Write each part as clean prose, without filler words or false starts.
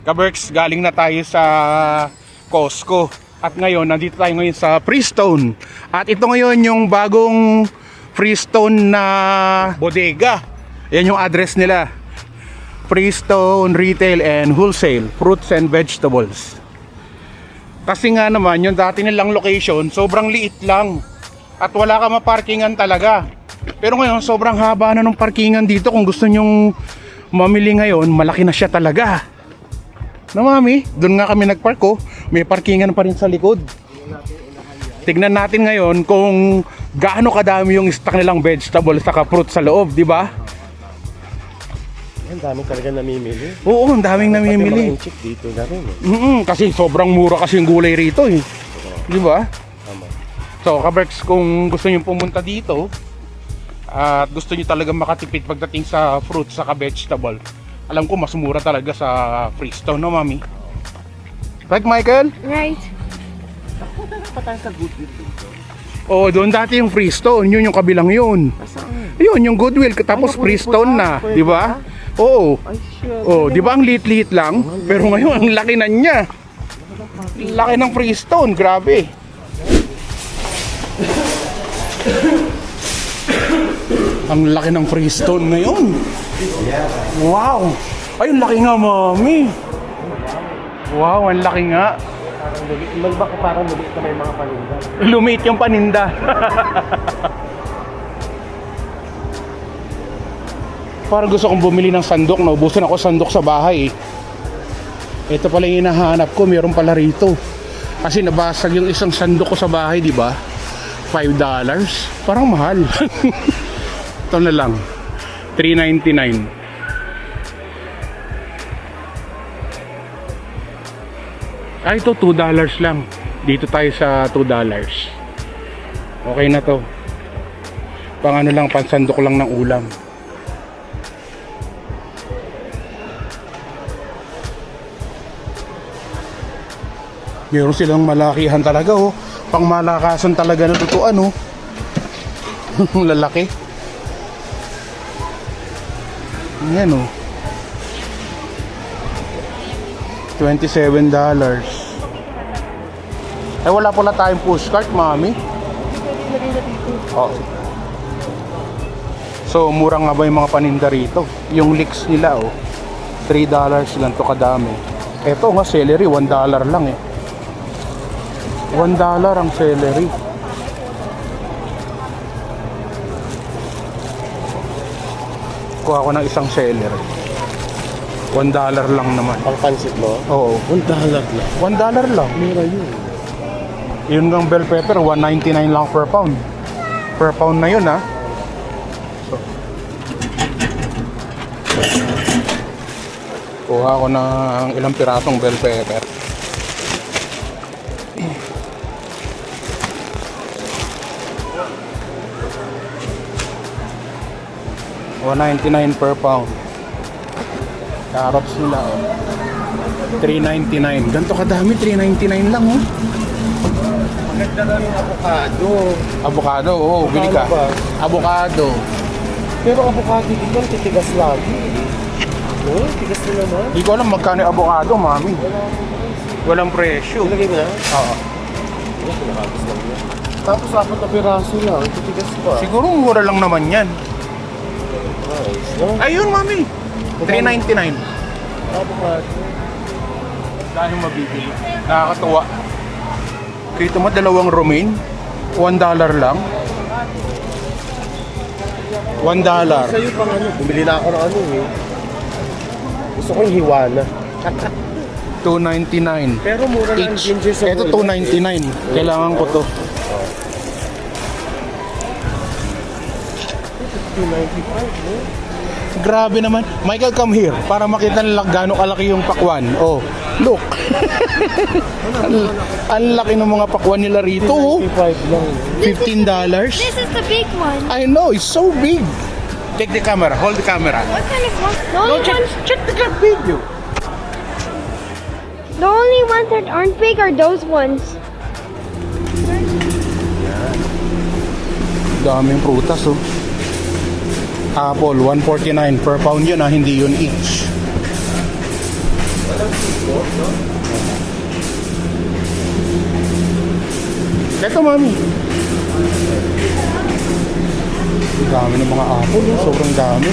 Kaberks, galing na tayo sa Costco. At ngayon, nandito tayo ngayon sa Freestone. At ito ngayon yung bagong Freestone na bodega. Yan yung address nila. Freestone Retail and Wholesale, Fruits and Vegetables. Kasi nga naman, yung dati nilang location, sobrang liit lang. At wala ka maparkingan talaga. Pero ngayon, sobrang haba na ng parkingan dito. Kung gusto nyong mamili ngayon, malaki na siya talaga. No, mami? Doon nga kami nagpark, oh. May parkingan pa rin sa likod. Tignan natin ngayon kung gaano kadami yung stock nilang vegetable saka fruit sa loob, di ba? Ang dami talaga namimili. Oo, ang daming namimili. Pati mga inchik dito na rin eh. Kasi sobrang mura kasi yung gulay rito, eh. Di ba? Tama. So, Kaberks, kung gusto niyo pumunta dito at gusto niyo talaga makatipid pagdating sa fruit saka vegetable, alam ko mas mura talaga sa Freestone, no, mami? Right, Michael? Right. Patay sa Goodwill dito. Oo, doon dati yung Freestone, yun yung kabilang yun. Saan? Yun, yung Goodwill, tapos Freestone na, di ba? Oo. Ay, shit. Oh, di ba ang liit-liit lang? Pero ngayon ang laki na niya. Laki ng Freestone, grabe. Ang laki ng Freestone ngayon. Wow. Ay, ang laki nga, mami. Wow, ang laki nga. Parang lulit. Malbak parang lulit na may mga paninda. Lumiit yung paninda. Parang gusto kong bumili ng sandok, naubusan ako sandok sa bahay. Ito pala yung hinahanap ko, meron pala rito. Kasi nabasag yung isang sandok ko sa bahay, di ba? $5. Parang mahal. Ito na lang. $3.99. Ay, ito $2 lang. Dito tayo sa $2. Okay na to. Pang ano lang, pansandok lang ng ulam. Meron silang malakihan talaga, oh. Pang malakasan talaga na lutuan, oh. Lalaki. Ayan, oh. $27. Ay, wala pala tayong pushcart, mami. Oh. So, mura nga ba yung mga paninda rito? Yung leeks nila, oh. $3 lang to kadami. Eto nga, celery, $1 lang, eh. $1 ang celery. Kuha ko ng isang celery. $1 lang naman. Pang pansit mo? Oo. $1 lang. $1 lang. Mura yun. Yun ng bell pepper, $1.99 lang per pound. Per pound na yun, ha? So, kuha ko ng ilang pirasong bell pepper. $1.99 per pound. Carrots nila, oh. $3.99. Ganito kadami, $3.99 lang, oh. Maganda na yung avocado. Avocado, oo, bili ka. Magkano ba? Avocado. Pero avocado dito, titigas lagi. Oh, tigas na naman. Hindi ko alam magkano yung avocado, mami. Walang presyo. Ilagay mo na? Oo. Wala, pinakagos lang yan. Tapos 4 na piraso lang, titigas pa. Siguro mura lang naman yan. Nice, no? Ayun, mami. $3.99. Avocado. Dahil mabibili. Nakakatuwa. Kita mo, dalawang romaine. $1 lang. $1. Sa'yo pang ano, bumili na ako ng ano eh. Gusto ko yung hiwana. $2.99. Pero mura na ang Each. ginger sa Ito $2.99. Kailangan ko to. $2.95, no? Grabe naman. Michael, come here para makita nila gaano kalaki yung pakwan. Oh, look. Ang laki ng mga pakwan nila rito. Oh. $2.95 lang. $15. This is the big one. I know, it's so big. Take the camera, hold the camera. What kind of one? The No, only ones, check the video. the only ones that aren't big are those ones. Daming prutas, oh. Apple, $1.49 per pound yun, ah, hindi yun each. ng seafood, no? Ito, mami. Ang dami ng mga apple, oh. Sobrang dami.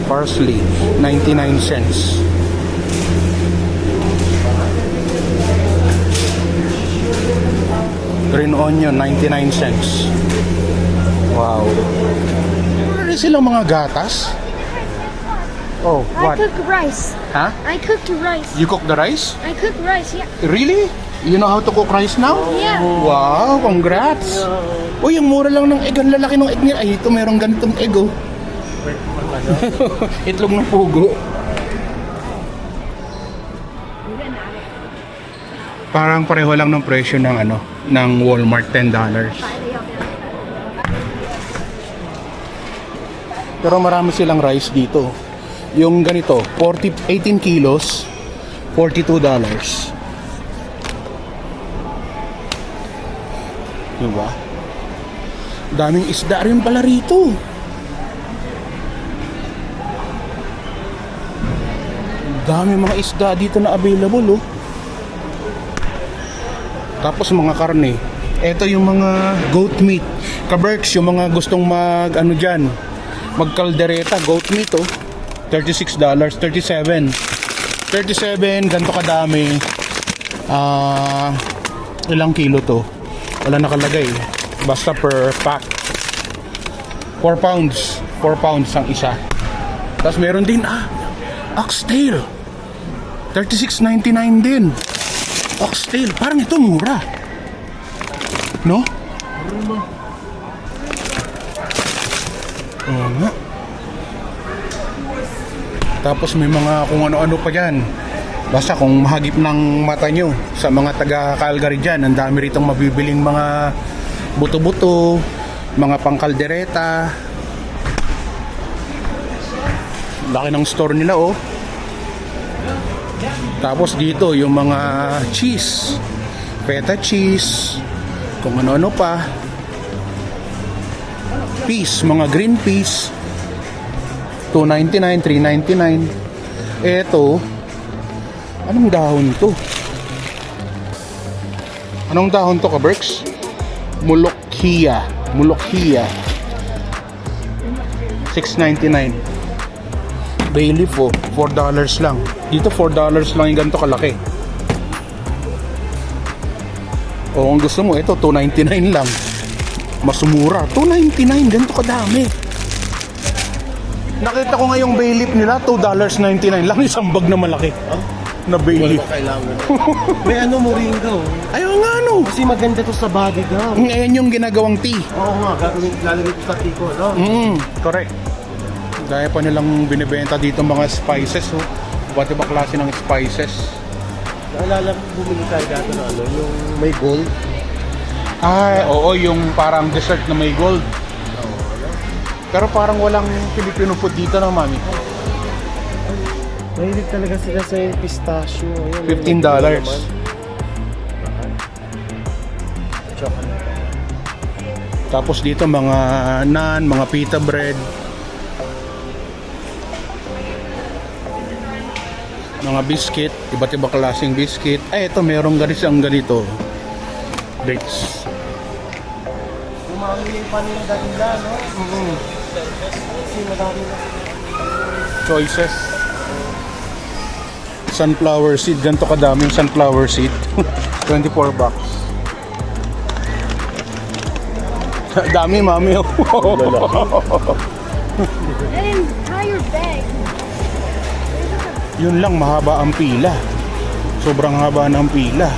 Parsley, 99 cents. Green onion, 99 cents. Wow. Ano silang mga gatas? Oh, I what? cook rice. Huh? I cooked rice. You cook the rice? I cook rice, yeah. Really? You know how to cook rice now? Yeah. Wow, congrats. Uy, ang mura lang ng egg. Ang lalaki ng egg niya. Ay, ito merong ganitong egg, oh. Itlog ng pugo. Parang pareho lang ng presyo ng ano, ng Walmart, $10. Pero marami silang rice dito. Yung ganito, 18 kilos, $42. Diba? Daming isda rin pala rito. Dami mga isda dito na available, oh. Tapos mga karne. Ito yung mga goat meat. Kaberks, yung mga gustong mag ano dyan, magkaldereta, goat meat, oh. $36, 37. 37, ganito kadami. Ilang kilo to? Wala nakalagay. Basta per pack. 4 pounds. 4 pounds ang isa. Tapos meron din, oxtail. $36.99 din. Oxtail. Parang ito mura. No? Oo nga. Tapos may mga kung ano-ano pa dyan. Basta kung mahagip ng mata nyo sa mga taga-Calgary dyan, ang dami ritong mabibiling mga buto-buto, mga pangkaldereta. Laki ng store nila, oh. Tapos dito yung mga cheese, feta cheese, kung ano-ano pa. Peas, mga green peas, $2.99, $3.99. Eto, anong dahon to? Anong dahon to, Kaberks? Mulokhiya. Mulokhiya. $6.99. Bay leaf, oh, $4 lang. Dito $4 lang yung ganito kalaki. O kung gusto mo, ito $2.99 lang. Mas mura. $2.99, ganito kadami. Nakita ko nga yung bay leaf nila, $2.99 lang. Isang bag na malaki. Na bay leaf. Kailangan. May ano, moringa, oh. Ayaw nga, ano. Kasi maganda to sa body daw. Ngayon yung ginagawang tea. Oo nga, gagawin, lalagay ko sa tiko, no? Correct. Dahil pa nilang binibenta dito mga spices, oh. Iba't ibang klase ng spices. Naalala mo, bumili tayo dati na ano, yung may gold. Ay, oo, yung parang dessert na may gold. Pero parang walang Filipino food dito na, mami. Mahilig talaga sila sa yung pistachio. Ayun, $15. Tapos dito mga naan, mga pita bread. Mga biscuit, iba't ibang klaseng biscuit. Ay, ito merong ganito. Dates. Umami yung paninda nila, no? Kasi madami na Choices. Sunflower seed, ganito kadaming sunflower seed. $24. Dami, mami. And tie your bag. Yun lang, mahaba ang pila. Sobrang haba ng pila.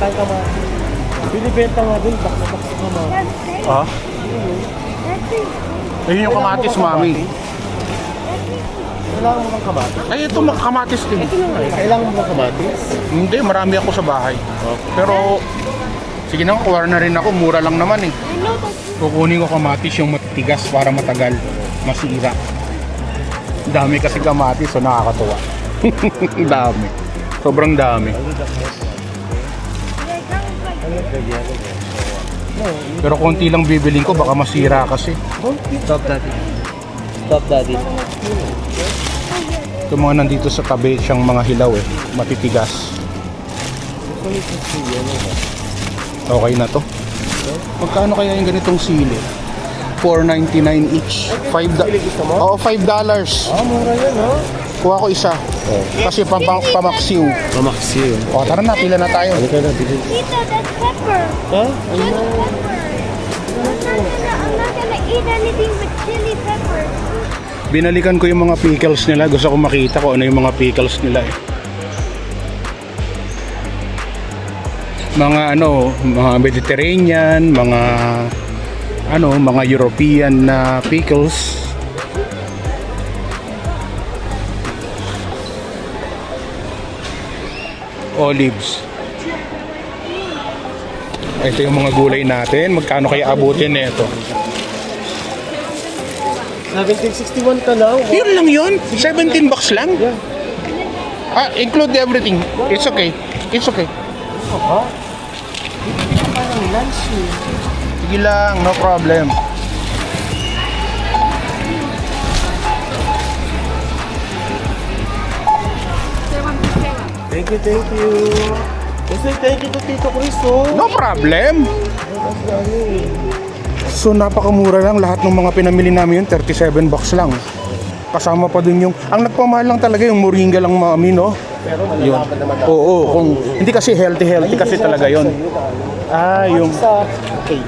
tayo kamatis. Binibenta nga dun, box sa kamatis. Ah? Ayun yung kamatis, mami. Kailangan mo ng kamatis? Ay, ito kamatis din. Kailangan mo ng kamatis? Hindi, marami ako sa bahay. Pero, sige na, kuwara na rin ako. Mura lang naman eh. Kukunin ko kamatis yung matitigas para matagal. Masira. Dami kasi kamatis, so nakakatuwa. Dami. Sobrang dami. Pero konti lang bibiling ko, baka masira kasi. Stop, daddy. Stop, daddy. Yung mga nandito sa tabi siyang mga hilaw eh, matitigas. Okay na to. Magkano kaya yung ganitong sili? $4.99 each. Oo, $5. Mura yan, ha? Kuha ko isa. Kasi pamaksiw. Mamaksi yun. O, tara na, pila na tayo. Ano ka na, bili? Tito, that's pepper. Ha? Chili pepper. I'm not gonna eat anything but chili pepper. Binalikan ko yung mga pickles nila. Gusto ko makita ko ano yung mga pickles nila eh. Mga mga Mediterranean, mga European na pickles. Olives. Ito yung mga gulay natin. Magkano kaya abutin nito? 1761 ka lang. Yun lang yun. $17 lang. Yeah. Include everything. It's okay. It's okay. Ha? Hindi ka parang lunch eh. Sige lang, no problem. Thank you, thank you. Kasi thank you to Tito Chris, oh. No problem. Mas ano eh. So napakamura lang lahat ng mga pinamili namin yun, $37 lang. Kasama pa dun yung, ang nagpamahal lang talaga yung moringa lang mami, no? Pero Yun. malalaman naman natin. Oo, kung hindi kasi healthy kasi talaga yon. Yung Sa case.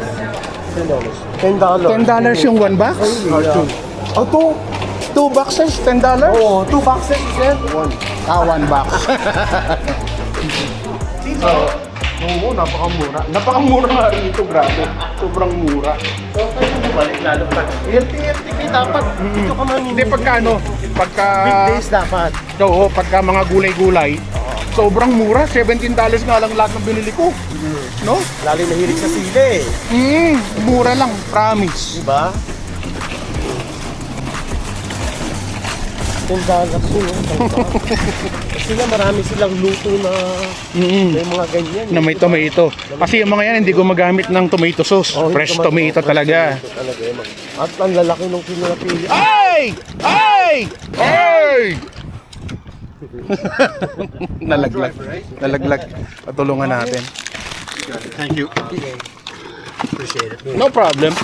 $10. $10 yung one box? Oh, Two boxes, $10? Oo, 2 boxes, then 1. One box. Oo, napakamura. Napakamura nga rito, grabe. Sobrang mura. So, kaya bumalik lalo pa. Healthy dapat. Dito ka man. Hindi pagka Weekdays dapat. oo, pagka mga gulay-gulay, sobrang mura. $17 nga lang lahat ng binili ko. No? Lalo nahilig sa sili. Mura lang, promise. Diba? $10 yun. Sila marami silang luto na may mga ganyan. Na may tomato. Kasi yung mga yan hindi gumagamit ng tomato sauce. Oh, Fresh hindi tomato fresh talaga. tomato talaga yun. At ang lalaki nung pinapili. Ay! Ay! Ay! Nalaglag. Nalaglag. Patulungan natin. Thank you. Appreciate it. No problem.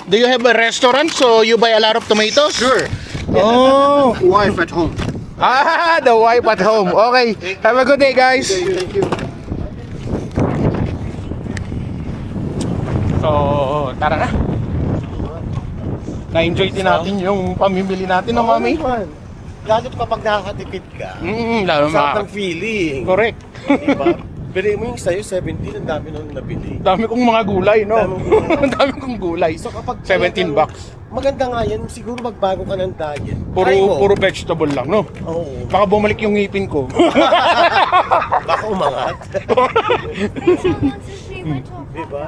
Do you have a restaurant so you buy a lot of tomatoes? Sure. Oh. Wife at home. The wife at home. Okay. Have a good day, guys. Thank you. So, tara na. Na-enjoy din natin yung pamimili natin, no, mami? Lalo pa pag nakakatipid ka. Lalo Sarap ng feeling. Correct. Diba? Bili mo yung sa'yo, 17, ang dami nung nabili. Dami kong mga gulay, no? Daming gulay. Ang dami kong gulay. So kapag $17. Maganda nga yan, siguro magbago ka ng diet. Try mo. Puro vegetable lang, no? Oo. Baka bumalik yung ngipin ko. Baka umangat. Diba?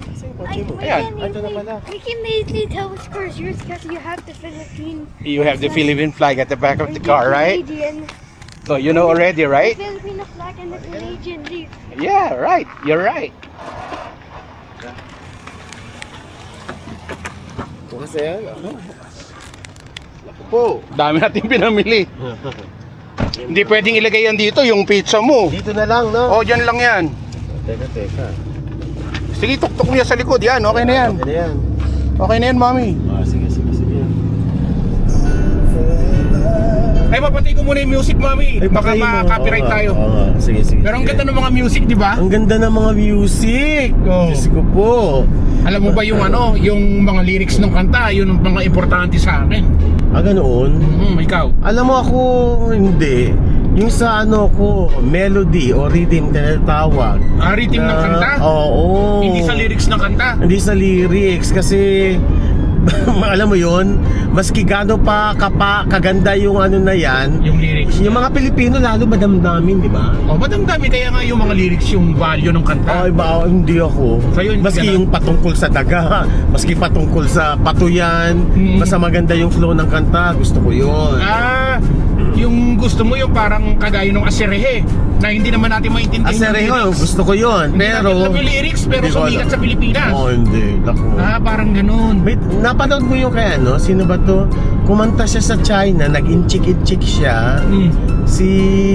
Kasi yung kotse mo. Ayan. Ito na pala. We can maybe tell which car is yours because you have the Philippine. You have the Philippine flag at the back of the car, right? Canadian, So you know already, right? the Filipino flag and the Canadian leaf. Yeah, right. You're right. Ito kasi yan. Naku po. Dami natin pinamili. Hindi pwedeng ilagay yan dito, yung pizza mo. Dito na lang, no? O, dyan lang yan. Teka. Sige, tuktok niya sa likod. Yan, okay na yan. Okay na yan. Okay na yan, mami. Sige. Ay, papatay ko muna yung music, mami. Baka ma-copyright tayo. Oo, sige. Pero ang ganda ng mga music, di ba? Ang ganda ng mga music. Oo. Diyos ko po. Alam mo ba yung yung mga lyrics ng kanta, yun ang mga importante sa akin. Ganoon? Ikaw. Alam mo ako, hindi. Yung sa ko, melody o rhythm tinatawag. Rhythm ng kanta? Oo. Hindi sa lyrics ng kanta. Hindi sa lyrics kasi alam mo yun, maski gaano pa kaganda yung na yan, Yung lyrics. yung mga Pilipino lalo madamdamin, di ba? O, ba't ang dami kaya nga yung mga lyrics, yung value ng kanta? Ay ba, hindi ako. Sa'yo, hindi Maski ka na? yung patungkol sa daga, maski patungkol sa patuyan, basta maganda yung flow ng kanta, gusto ko yun. Yung gusto mo yung parang kagaya ng Aserehe na hindi naman natin maintindihan Asereho, gusto ko yun. Hindi Pero... natin alam yung lyrics, pero Hindi ko sumikat alam. sa Pilipinas. Oo, hindi. Naku. Parang ganun. Wait, napanood mo yung kaya ano? Sino ba to? Kumanta siya sa China, nag-inchik-inchik siya. Si...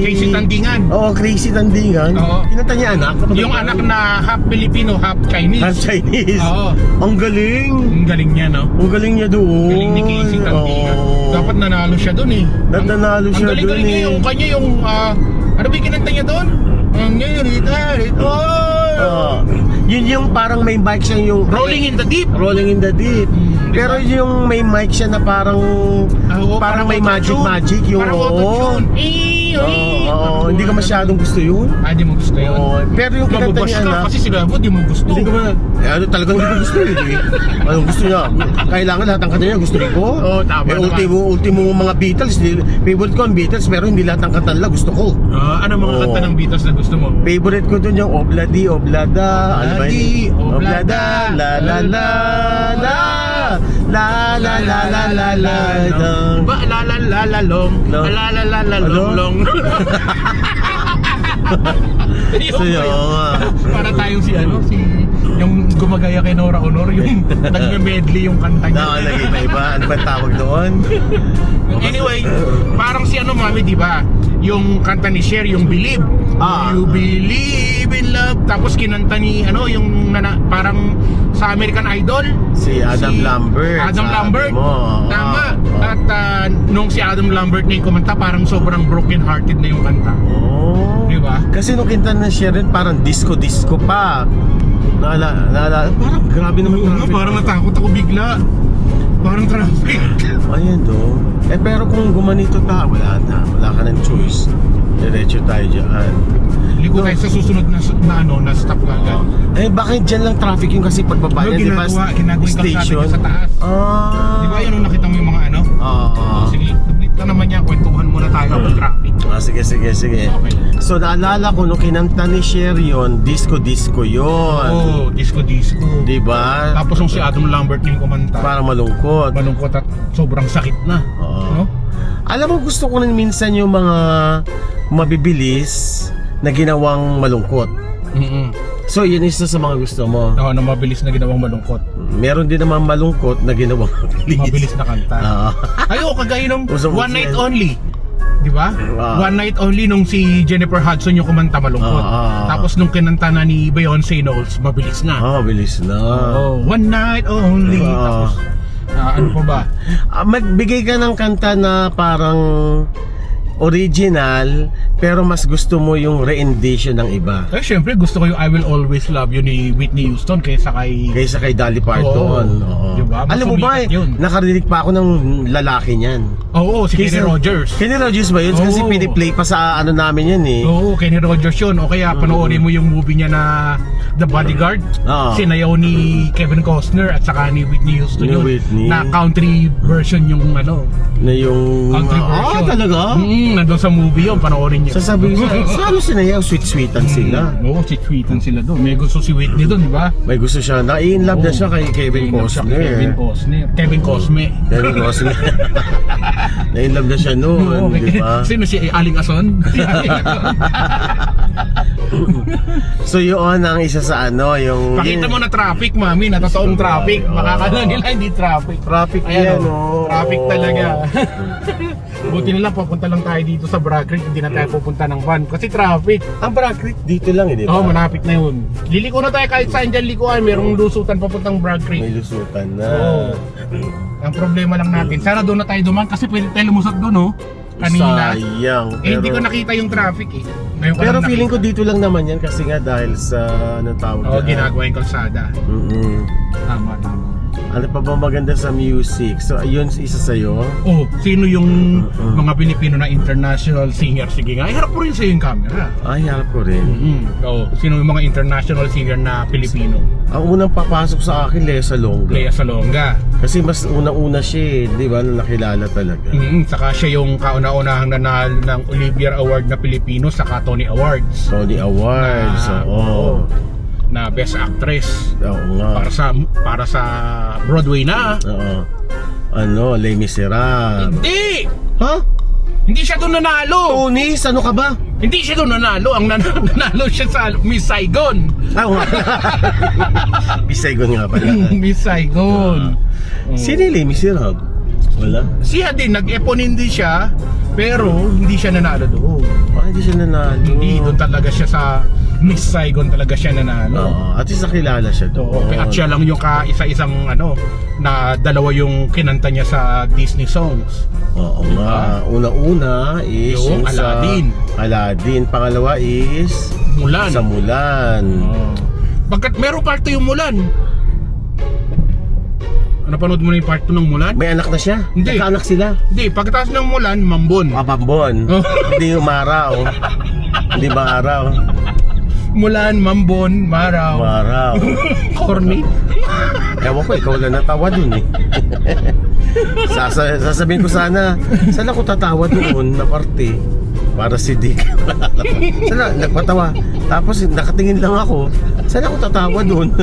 Casey Tandingan. Oo, Crazy Tandingan. Oo. Kinanta niya anak? Yung anak na half Filipino, half Chinese. Half Chinese. Oo. Ang galing. Ang galing niya, no? Ang galing niya doon. Galing ni Casey Tandingan. Oo. Dapat nanalo siya doon eh. Nanalo siya Ang galing-galing dun niya eh. yung kanya yung ano ba yung kinanta niya doon? Ang Yun yung parang may mic siya yung Rolling in the Deep. Rolling in the Deep. Pero yung may mic siya na parang parang may magic yung Parang auto-tune. Oo, hindi ko masyadong gusto yun. Hindi mo gusto yun. Oo, pero yung kinanta Mababash niya ka na kasi sila mo, di mo gusto. hindi ko ano talagang hindi ko gusto yun eh. Anong gusto niya? Kailangan lahat ng kanta niya gusto ko. Oo, tama naman. Ultimo mga Beatles, favorite ko ang Beatles pero hindi lahat ng kanta nila gusto ko. Ano mga Oo. kanta ng Beatles na gusto mo? Favorite ko dun yung Obladi, Oblada, ano ba Obladi, yun? Oblada, la la la la la la la la la la la. Ba la la la la long, Long. la la la la long long. So yun Para tayong si yung gumagaya kay Nora Honor, yung nagme-medley yung kanta niya. lagi pa iba, ano ba tawag doon? Anyway, parang si mami, di ba? Yung kanta ni Cher, yung Believe. You believe in love. Tapos kinanta ni yung parang sa American Idol. Si Adam Lambert. Adam sabi Lambert. mo. Tama. At nung si Adam Lambert na yung kumanta, parang sobrang broken hearted na yung kanta. Oh. Di ba? Kasi nung kinta na siya rin, parang disco pa. Naala, parang grabe naman traffic. Parang natakot ako bigla. Parang traffic. Ayan do. Pero kung gumanito ka, wala na. Wala ka ng choice. Diretso tayo dyan. Liko tayo sa susunod na stop agad. Bakit dyan lang traffic yung kasi pagbabayan, di ba? Ginagawa yung kalsada sa taas. Di ba yun nung nakita mo yung mga Sige, complete lang naman yan. Kwentuhan muna tayo ng traffic. Sige. Okay. So naalala ko nung kinanta ni Cher yun, disco yun. Disco. Di ba? Tapos nung si Adam Lambert yung kumanta, Parang malungkot. malungkot at sobrang sakit na. Oo. No? Alam mo, gusto ko rin minsan yung mga mabibilis na ginawang malungkot. So yun isa sa mga gusto mo. Oo, na mabilis na ginawang malungkot. Meron din naman malungkot na ginawang mabilis. Mabilis na kanta. Oo. Ayoko, kagaya nung Usap- One Night Only. Di ba? Wow. One Night Only nung si Jennifer Hudson yung kumanta malungkot. Tapos nung kinanta na ni Beyonce Knowles, mabilis na. Mabilis na. One Night Only. Tapos, ano pa ba? Magbigay ka ng kanta na parang original pero mas gusto mo yung re-rendition ng iba Syempre gusto ko yung I Will Always Love You ni Whitney Houston kaysa kay Dolly Parton. Oo. Diba? Mas Alam mo ba, sumikat yun. nakarinig pa ako ng lalaki niyan. Oo, si Kenny Rogers. Kenny Rogers ba yun? Kasi Oo. piniplay pa sa namin yan eh. Oo, Kenny Rogers yun. O kaya panoorin mo yung movie niya na The Bodyguard. Oo. Sinayaw ni Kevin Costner at saka ni Whitney Houston Ni yun. Whitney. Na country version yung Na yung... country version. talaga? Nandun sa movie yun, panoorin niyo. Sasabihin ko, sa sinayaw? Sweet-sweetan sila. Oo, sweet-sweetan sila doon. May gusto si Whitney doon, di ba? May gusto siya. Na-in-love na Oo. siya kay Kevin Costner. Kevin Cosme. Kevin Costner. Na-in-love na siya noon, di ba? Sino si Aling Ason? Si Aling Ason. So yun ang isa sa yung... Pakita mo na traffic, mami, na totoong traffic. Makakala nila hindi traffic. Traffic Ayan, yan, traffic talaga. Buti na lang, papunta lang tayo dito sa Bragg Creek. Hindi na tayo pupunta ng van kasi traffic. Ang Bragg Creek dito lang, di ba? Oo, malapit na yun. Liliko na tayo kahit saan dyan likuan. Merong lusutan papuntang Bragg May Creek. lusutan na. Oo. Ang problema lang natin, sana doon na tayo duman kasi pwede tayo lumusot doon, no? Kanina. Sayang. Hindi ko nakita yung traffic eh. Ngayon ko Pero lang feeling ko nakita. dito lang naman yan kasi nga dahil sa anong tawag Oo, dyan? ginagawa yung kalsada. Tama. Ano pa ba maganda sa music? So ayun, isa sa'yo. Oh, sino yung mga Pilipino na international singer? Sige nga, iharap mo rin sa yung camera. Ay, harap ko rin. Oo, sino yung mga international singer na Pilipino? Ang unang papasok sa akin, Lea Salonga. Lea Salonga. Kasi mas una-una siya, di ba, na nakilala talaga. Saka siya yung kauna-unahang nanalo ng Olivier Award na Pilipino saka Tony Awards. Tony Awards, oo. Na Best Actress. Oo nga. Para sa Broadway na. Oo. Les Miserables. Hindi! Ha? Hindi siya doon nanalo. Tunis, ano ka ba? Hindi siya doon nanalo. Ang nanalo siya sa Miss Saigon. Ah, nga. Bisaygon nga pala. Miss Saigon. Sino yung Les Miserables? Wala. Siya din, nag-eponin din siya, pero hindi siya nanalo doon. Ah, hindi siya nanalo. Hindi, doon talaga siya sa Miss Saigon talaga siya nanalo. Oo, at least nakilala siya doon. At siya lang yung kaisa-isang na dalawa yung kinanta niya sa Disney songs. Oo nga. Una-una is Yung sa Aladdin. Aladdin. Pangalawa is Mulan. sa Mulan. Pagkat meron part 2 yung Mulan. Napanood mo na yung part 2 ng Mulan? May anak na siya? Hindi. Nagkaanak sila? Hindi, pagkatapos ng Mulan, Mambon. Mapambon. Oh. Hindi umaraw. Hindi maaraw. Mulan, Mambon, Maraw. Umaraw. Corny. Ewan ko, ikaw lang natawa dun eh. Sasabihin ko sana, saan ako tatawa doon na parte? Para si Dick. Sana, nagpatawa. Tapos nakatingin lang ako. Saan ako tatawa doon?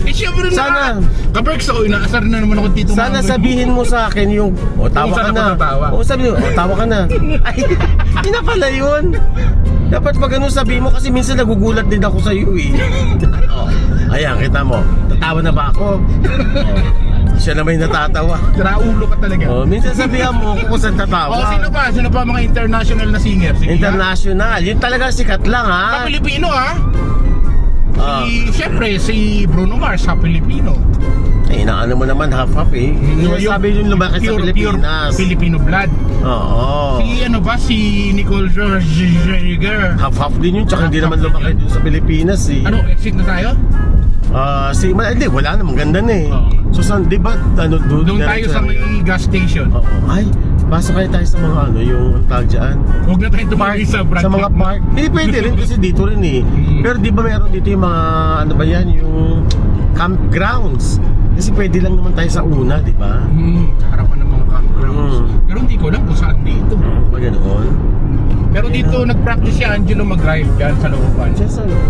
Eh syempre Sana. Kaberks ako, inaasar na naman ako dito. Sana sabihin mo sa akin yung, tawa Kung ka saan na. ako tatawa. Sabihin mo, tawa ka na. Ay, yun na pala yun. Dapat pag ganun sabihin mo kasi minsan nagugulat din ako sa iyo eh. Ayan, kita mo. Tatawa na ba ako? Siya na may natatawa. Raulo ka talaga. Minsan sabihan mo kung saan tatawa. Sino pa? Sino pa mga international na singer? Sige, International. Yun talaga sikat lang Sa ha. Pilipino Ah. Siyempre, si Bruno Mars sa Pilipino. Eh, inaano mo naman half-half eh. Yung sabi yung lumaki sa Pilipinas. Pure Filipino blood. Oo. Si Nicole Scherzinger. Half-half din yun. Tsaka hindi naman lumaki dun sa Pilipinas eh. Ano, exit na tayo? Hindi, wala namang ganda na eh. Oo. So, di ba, Doon tayo sa may gas station. Oo. Ay, pasok kayo tayo sa mga yung ang tawag dyan. Huwag na tayong tumagi sa brand. Sa mga park. Hindi pwede rin kasi dito rin eh. Pero di ba meron dito yung mga, ano ba yan, yung campgrounds. Kasi pwede lang naman tayo sa una, di ba? Harapan ng mga campgrounds. Pero hindi ko alam kung saan dito. Ganoon. Pero dito nag-practice si Angelo mag-drive dyan sa looban.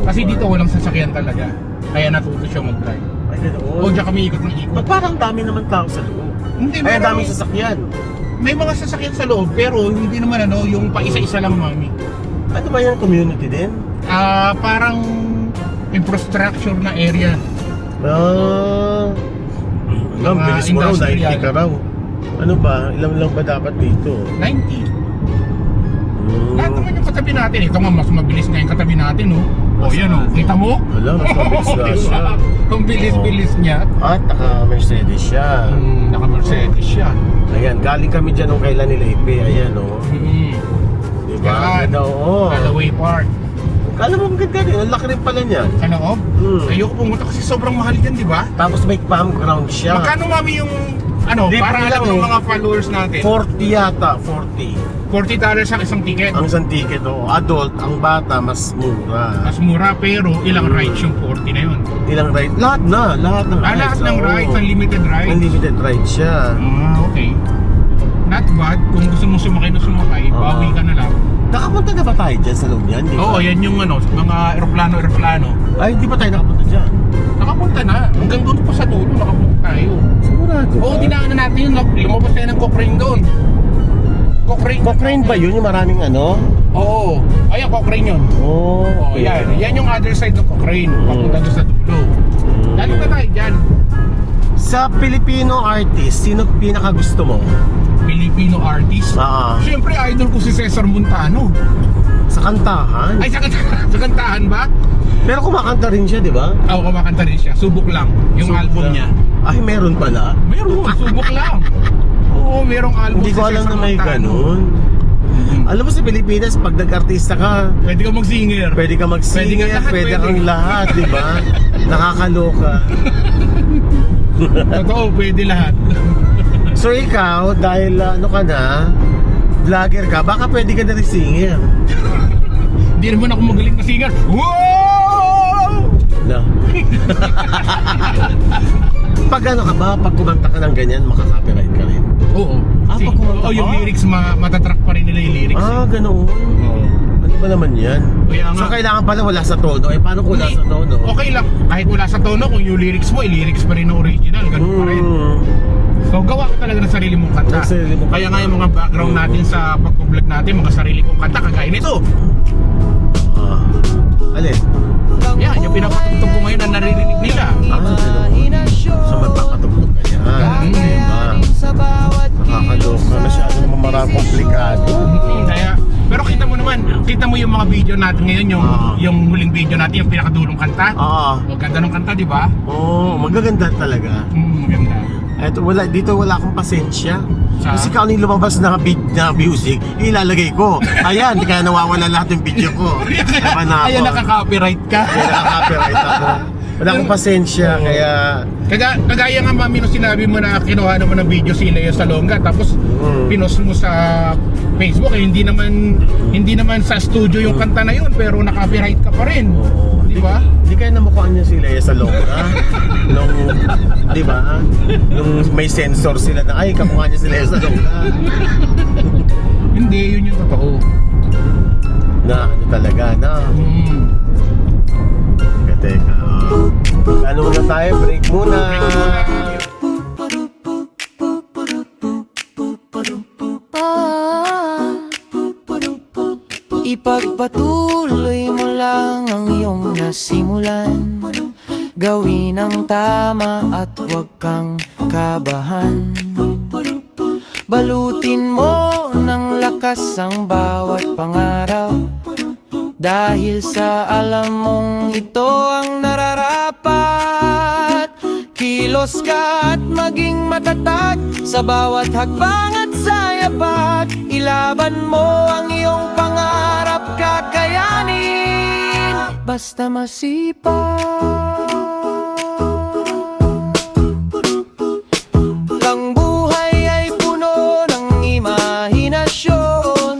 Kasi dito walang sasakyan talaga. Kaya natuto siya mag-drive. Ay, ganoon. O diyan kami ikot ng ikot. Ba't parang dami naman tao sa loob? Hindi, Ay, ang daming sasakyan. May mga sasakyan sa loob pero hindi naman yung pa-isa-isa lang, mami. Ano ba yan? Community din? Parang infrastructure na area. Ang Mga bilis mo raw, industrial. 90 ka raw. Ano ba? Ilang lang ba dapat dito? 90. Lahat naman yung katabi natin. Ito nga, mas mabilis nga yung katabi natin, yan, kita mo? Wala, mas mabilis nga siya. Ang bilis-bilis niya. At naka-Mercedes siya. Naka-Mercedes siya. Ayan, galing kami dyan nung kailan nila Ipe. Ayan, Diba? Yan. Ganda, Callaway Park. Kala mo maganda rin. Ang laki rin pala niyan. Sa loob? Ayoko pumunta kasi sobrang mahal yan, di ba? Tapos may campground siya. Magkano, mami, yung Di, para pila alam to. ng mga followers natin? 40 yata, 40. $40 ang isang ticket. Ang isang ticket, adult, ang bata, mas mura. Mas mura pero ilang rides yung 40 na yun? Ilang ride? Lahat ng rides. Lahat ng rides, unlimited rides. Unlimited ride siya. Okay. Not bad. Kung gusto mong sumakay, bawi ka na lang. Nakapunta na ba tayo dyan sa loob niyan? Oo, yan yung mga aeroplano. Ay, di ba tayo nakapunta dyan? Nakapunta na. Hanggang doon pa sa dulo, nakapunta tayo. Sigurado Oo, ba? dinaanan natin yun. Lumabas tayo ng Cochrane doon. Cochrane ba yun? Yung maraming ano? Oo. Ayan, Cochrane yun. Oh, Oo, yan. Yan yung other side ng Cochrane. Papunta doon sa dulo. Dali na tayo dyan. Sa Filipino artist, sino pinaka gusto mo? Filipino artist. Siyempre, idol ko si Cesar Montano. Sa kantahan? Ay, sa kantahan ba? Pero kumakanta rin siya, di ba? Oo, kumakanta rin siya. Subok lang. Yung Subok album lang. niya. Ay, meron pala. Meron, subok lang. Oo, merong album Hindi ko alam na may ganun. Alam mo sa Pilipinas, pag nag-artista ka, Pwede ka mag-singer. pwede ka mag-singer, pwede kang lahat, di ba? Nakakaloka. Totoo, pwede lahat. So ikaw, dahil ano ka na, vlogger ka, baka pwede ka na rin singer. Hindi naman ako magaling na singer. Wow! No. Pag ano ka ba, pag kumanta ka ng ganyan, makaka-copyright ka rin. Oo. Kasi, pag kumanta yung ka? lyrics, matatrack pa rin nila yung lyrics. Ganoon. Oo. Ano ba naman yan? Kaya nga. So kailangan pala wala sa tono. Eh paano kung wala sa tono? Okay lang. Kahit wala sa tono, kung yung lyrics mo, lyrics pa rin na original. Ganun pa rin. So gawa ko talaga ng sarili mong kanta. Ng sarili mong Kaya kanta. nga yung mga background natin sa pag-vlog natin, mga sarili kong kanta kagaya nito. Alin? Yan, yung pinapatugtog ko ngayon na naririnig nila. So magpapatugtog ka niya. Diba? Nakakaloka. Masyadong komplikado. Kaya, pero kita mo naman, kita mo yung mga video natin ngayon, yung huling video natin, yung pinakadulong kanta. Oo. O, ganda ng kanta, di ba? Oo, magaganda talaga. Maganda. Eto, dito wala akong pasensya. Sa? Kasi kung ano yung lumabas na music, ilalagay ko. Ayan, kaya nawawala lahat yung video ko. Tama na ako. Ayan, nakaka-copyright ka. Kaya nakaka-copyright ako. Wala akong pasensya, kaya... Kagaya nga mami nung sinabi mo na kinuha naman ng video si Leo Salonga, tapos pinost mo sa Facebook, eh, hindi naman sa studio yung kanta na yun, pero naka-copyright ka pa rin. Oo. Di ba? Di kaya namukhaan niya sila sa Longa. Nung, di ba? Nung may sensor sila na, ay, kamukha niya sila sa Longa. Hindi, yun yung totoo. Na, ano talaga, na. Teka. Ano muna tayo? Break muna. Ipagpatuloy mo lang ang iyong nasimulan. Gawin ang tama at huwag kang kabahan. Balutin mo ng lakas ang bawat pangarap, dahil sa alam mong ito ang nararapat. Kilos ka at maging matatag sa bawat hakbang at sayapat. Ilaban mo ang iyong pangarap, kakayanin basta masipag. Ang buhay ay puno ng imahinasyon,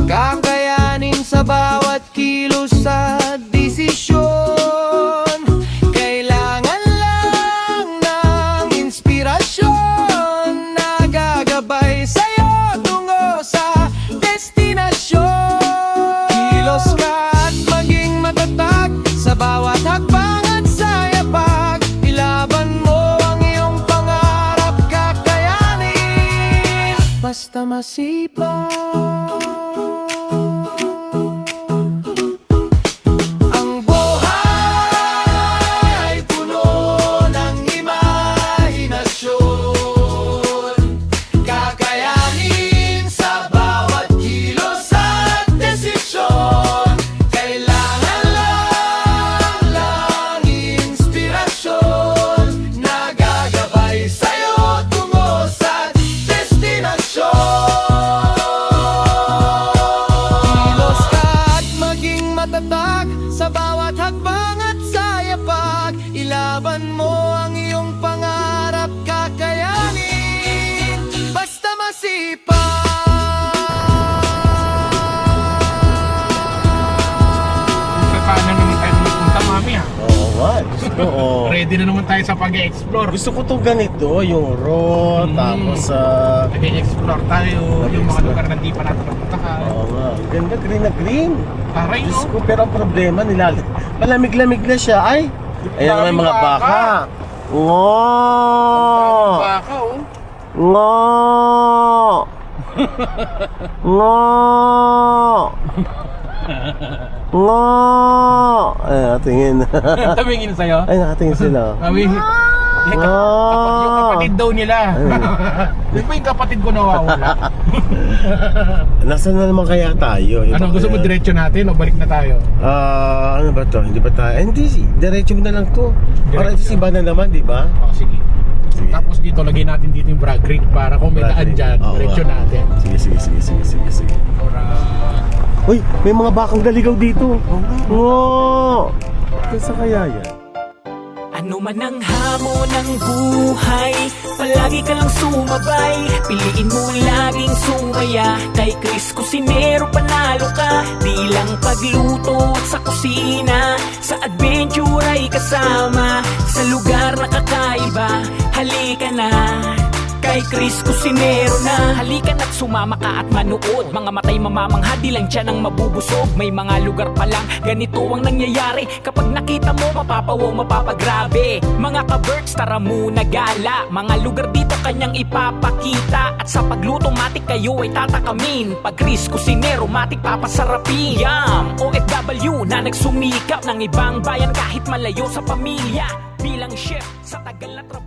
kakayanin sa bawat kilos at desisyon. Kailangan lang ng inspirasyon na gagabay sa'yo tungo sa destinasyon. Kilos ka at maging matatag sa bawat hakbang at sayapag. Ilaban mo ang iyong pangarap, kakayanin basta masipag. Sa bawat hakbang at sayapag, ilaban mo ang iyong pangarap, kakayanin basta masipag. Sa kanan naman tayo magpunta, mami, ha? Oo nga, gusto ko. Ready na naman tayo sa pag-explore. Gusto ko itong ganito, yung raw, tapos Nag-explore tayo, yung mga lugar na di pa natin napuntahan. oo nga, ganda, green na green. Taray, Diyos no? ko, pero ang problema, malamig-lamig na siya. Ay, ayan naman mga baka. Ngo! Baka, oh. Ngo! Ngo! Ngo! Ay, nakatingin. Tabingin sa'yo. Ay, nakatingin sila. Mami, yung kapatid daw nila. Di ba yung kapatid ko nawawala? Nasaan na naman kaya tayo? Ano, gusto mo diretso natin o balik na tayo? Ano ba to? Hindi ba tayo? Hindi, diretso mo na lang to. Para ito si Iba na naman, di ba? O, sige. Sige. Tapos dito, lagay natin dito yung Bragg Creek para kung may daan dyan, Oo, diretso nga. natin. Sige. Para... Uy, may mga bakang daligaw dito. Oo. Kaya kaya yan? Ano man ang hamon ng buhay, palagi ka lang sumabay. Piliin mo laging sumaya. Kay Chris Cusinero panalo ka. Di lang pagluto at sa kusina, sa adventure ay kasama. Sa lugar na kakaiba, halika na. Kay kay Chris Cusinero na. Halika na't sumama ka at manood. Mga matay mamamangha, di lang dyan ang mabubusog. May mga lugar pa lang, ganito ang nangyayari. Kapag nakita mo, mapapawaw, mapapagrabe. Mga ka-birds, tara muna gala. Mga lugar dito kanyang ipapakita. At sa pagluto, matik kayo ay tatakamin. Pag Chris Cusinero, matik papasarapin. Yum! OFW na nagsumikap ng ibang bayan kahit malayo sa pamilya. Bilang chef sa tagal na trabaho.